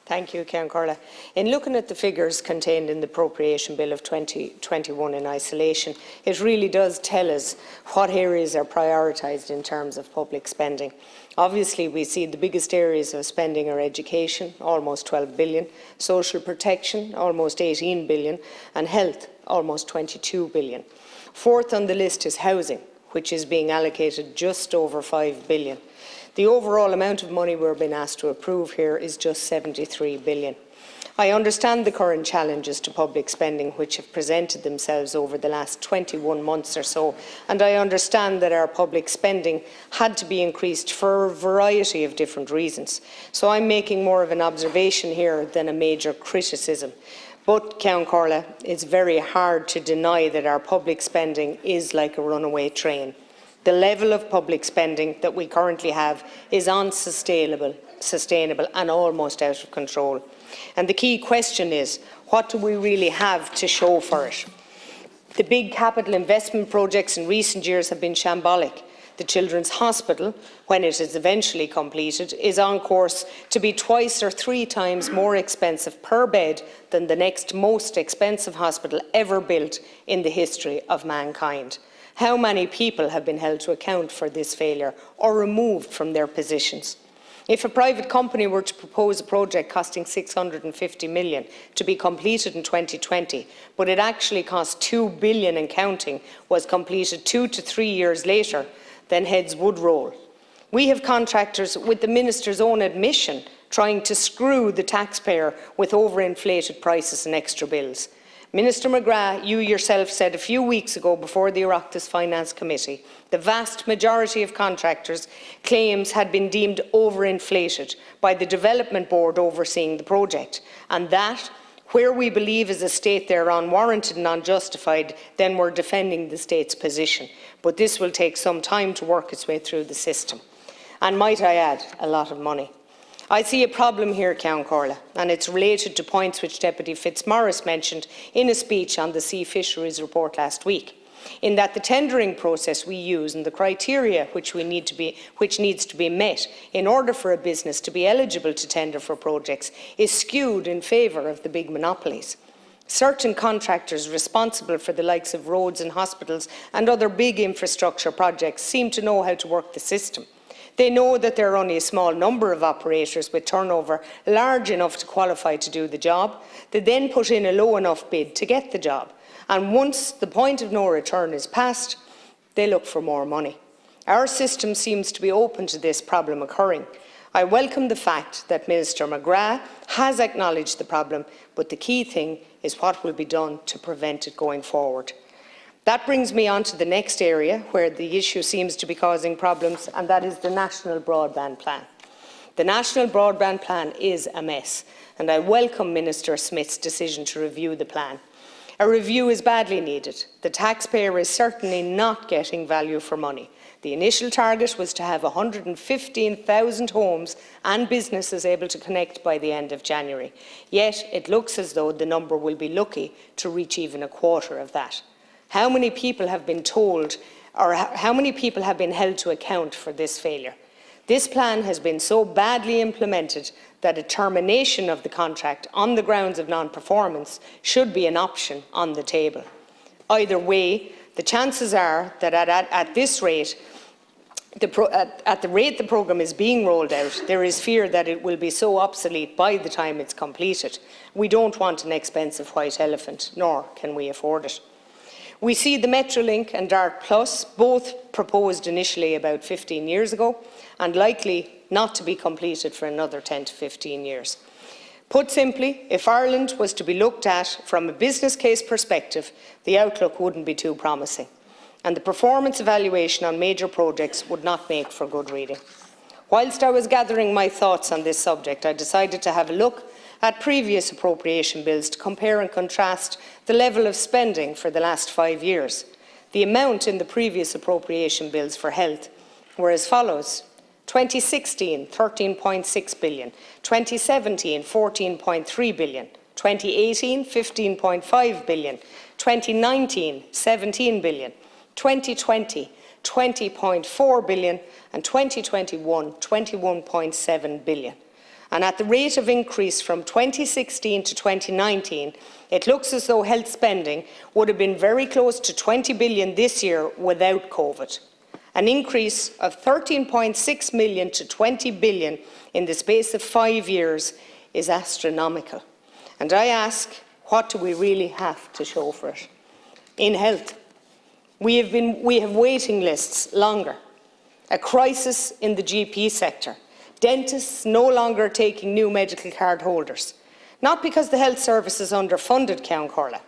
Thank you, Ceann Comhairle. In looking at the figures contained in the Appropriation Bill of 2021 in isolation, it really does tell us what areas are prioritised in terms of public spending. Obviously, we see the biggest areas of spending are education, almost 12 billion, social protection, almost 18 billion, and health, almost 22 billion. Fourth on the list is housing, which is being allocated just over 5 billion. The overall amount of money we're being asked to approve here is just 73 billion. I understand the current challenges to public spending which have presented themselves over the last 21 months or so, and I understand that our public spending had to be increased for a variety of different reasons. So I'm making more of an observation here than a major criticism. But, Ceann Comhairle, it's very hard to deny that our public spending is like a runaway train. The level of public spending that we currently have is unsustainable and almost out of control. And the key question is, what do we really have to show for it? The big capital investment projects in recent years have been shambolic. The Children's Hospital, when it is eventually completed, is on course to be twice or 3 times more expensive per bed than the next most expensive hospital ever built in the history of mankind. How many people have been held to account for this failure or removed from their positions? If a private company were to propose a project costing 650 million to be completed in 2020, but it actually cost 2 billion and counting, was completed 2 to 3 years later, then heads would roll. We have contractors, with the Minister's own admission, trying to screw the taxpayer with overinflated prices and extra bills. Minister McGrath, you yourself said a few weeks ago before the Oireachtas Finance Committee, the vast majority of contractors' claims had been deemed overinflated by the Development Board overseeing the project, and that, where we believe as a state they are unwarranted and unjustified, then we're defending the state's position. But this will take some time to work its way through the system. And might I add, a lot of money. I see a problem here, Ceann Comhairle, and it's related to points which Deputy Fitzmaurice mentioned in a speech on the Sea Fisheries report last week, in that the tendering process we use and the criteria which needs to be met in order for a business to be eligible to tender for projects is skewed in favour of the big monopolies. Certain contractors responsible for the likes of roads and hospitals and other big infrastructure projects seem to know how to work the system. They know that there are only a small number of operators with turnover large enough to qualify to do the job. They then put in a low enough bid to get the job. And once the point of no return is passed, they look for more money. Our system seems to be open to this problem occurring. I welcome the fact that Minister McGrath has acknowledged the problem, but the key thing is what will be done to prevent it going forward. That brings me on to the next area where the issue seems to be causing problems, and that is the National Broadband Plan. The National Broadband Plan is a mess, and I welcome Minister Smith's decision to review the plan. A review is badly needed. The taxpayer is certainly not getting value for money. The initial target was to have 115,000 homes and businesses able to connect by the end of January. Yet it looks as though the number will be lucky to reach even a quarter of that. How many people have been told, or how many people have been held to account for this failure? This plan has been so badly implemented that a termination of the contract on the grounds of non-performance should be an option on the table. Either way, the chances are that at this rate, at the rate the programme is being rolled out, there is fear that it will be so obsolete by the time it's completed. We don't want an expensive white elephant, nor can we afford it. We see the Metrolink and Dart Plus, both proposed initially about 15 years ago and likely not to be completed for another 10 to 15 years. Put simply, if Ireland was to be looked at from a business case perspective, the outlook wouldn't be too promising, and the performance evaluation on major projects would not make for good reading. Whilst I was gathering my thoughts on this subject, I decided to have a look at previous appropriation bills to compare and contrast the level of spending for the last 5 years. The amount in the previous appropriation bills for health were as follows: 2016, 13.6 billion, 2017, 14.3 billion, 2018, 15.5 billion, 2019, 17 billion, 2020, 20.4 billion, and 2021, 21.7 billion. And at the rate of increase from 2016 to 2019, it looks as though health spending would have been very close to 20 billion this year without COVID. An increase of 13.6 million to 20 billion in the space of 5 years is astronomical. And I ask, what do we really have to show for it? In health, we have waiting lists longer, a crisis in the GP sector, dentists no longer taking new medical card holders. Not because the health service is underfunded, Ceann Comhairle.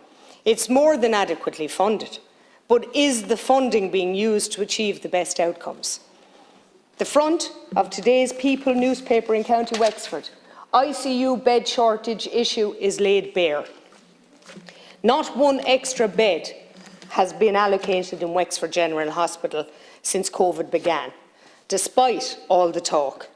It's more than adequately funded. But is the funding being used to achieve the best outcomes? The front of today's People newspaper in County Wexford, ICU bed shortage issue is laid bare. Not one extra bed has been allocated in Wexford General Hospital since COVID began, despite all the talk.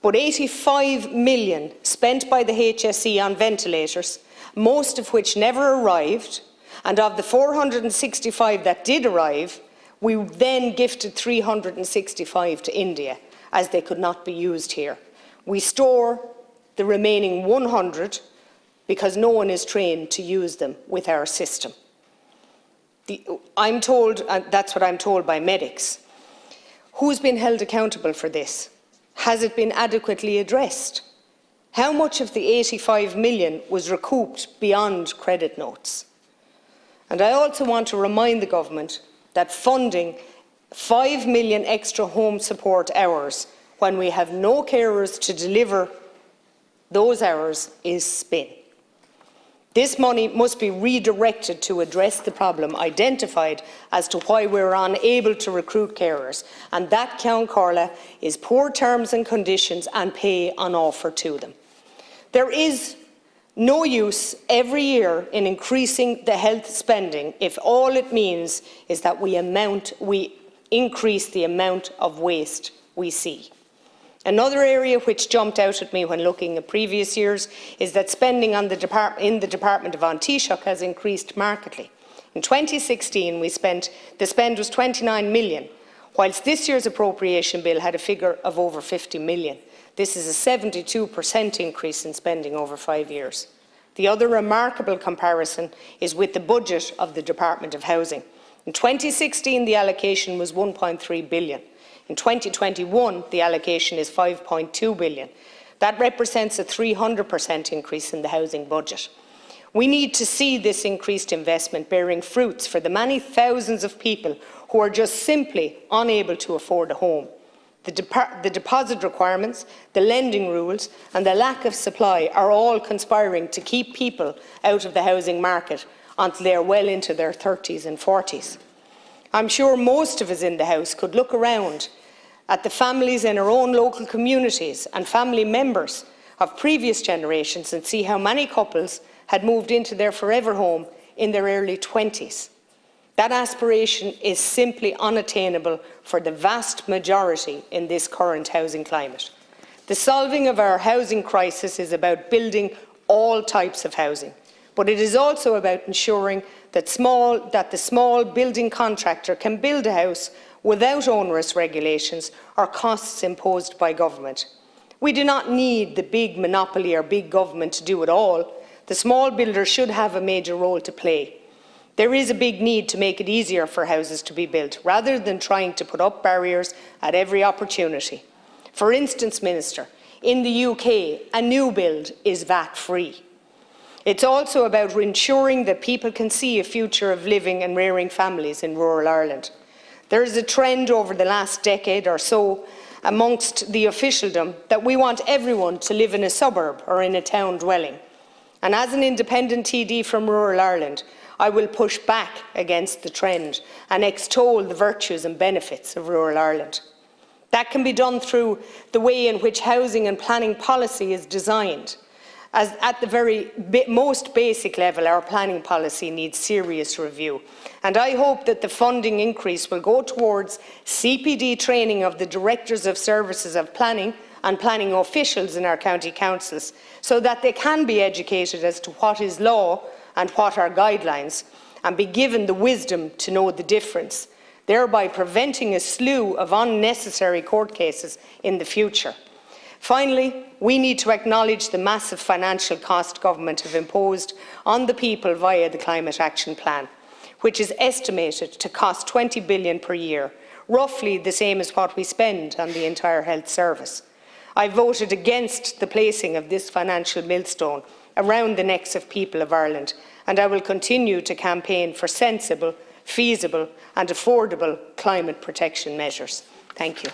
But 85 million spent by the HSE on ventilators, most of which never arrived, and of the 465 that did arrive, we then gifted 365 to India, as they could not be used here. We store the remaining 100 because no one is trained to use them with our system. I'm told, and that's what I'm told by medics. Who's been held accountable for this? Has it been adequately addressed? How much of the 85 million was recouped beyond credit notes? And I also want to remind the government that funding 5 million extra home support hours when we have no carers to deliver those hours is spin. This money must be redirected to address the problem identified as to why we're unable to recruit carers, and that, Ceann Comhairle, is poor terms and conditions and pay on offer to them. There is no use every year in increasing the health spending if all it means is that we increase the amount of waste we see. Another area which jumped out at me when looking at previous years is that spending in the Department of An Taoiseach has increased markedly. In 2016, the spend was 29 million, whilst this year's appropriation bill had a figure of over 50 million. This is a 72% increase in spending over 5 years. The other remarkable comparison is with the budget of the Department of Housing. In 2016, the allocation was 1.3 billion. In 2021, the allocation is 5.2 billion. That represents a 300% increase in the housing budget. We need to see this increased investment bearing fruits for the many thousands of people who are just simply unable to afford a home. The deposit requirements, the lending rules and the lack of supply are all conspiring to keep people out of the housing market until they are well into their 30s and 40s. I'm sure most of us in the House could look around at the families in our own local communities and family members of previous generations and see how many couples had moved into their forever home in their early 20s. That aspiration is simply unattainable for the vast majority in this current housing climate. The solving of our housing crisis is about building all types of housing, but it is also about ensuring that the small building contractor can build a house without onerous regulations or costs imposed by government. We do not need the big monopoly or big government to do it all. The small builder should have a major role to play. There is a big need to make it easier for houses to be built, rather than trying to put up barriers at every opportunity. For instance, Minister, in the UK, a new build is VAT-free. It's also about ensuring that people can see a future of living and rearing families in rural Ireland. There is a trend over the last decade or so amongst the officialdom that we want everyone to live in a suburb or in a town dwelling. And as an independent TD from rural Ireland, I will push back against the trend and extol the virtues and benefits of rural Ireland. That can be done through the way in which housing and planning policy is designed. As at the very most basic level, our planning policy needs serious review. And I hope that the funding increase will go towards CPD training of the Directors of Services of Planning and planning officials in our county councils, so that they can be educated as to what is law and what are guidelines, and be given the wisdom to know the difference, thereby preventing a slew of unnecessary court cases in the future. Finally, we need to acknowledge the massive financial cost government have imposed on the people via the Climate Action Plan, which is estimated to cost 20 billion per year, roughly the same as what we spend on the entire health service. I voted against the placing of this financial millstone around the necks of people of Ireland, and I will continue to campaign for sensible, feasible and affordable climate protection measures. Thank you.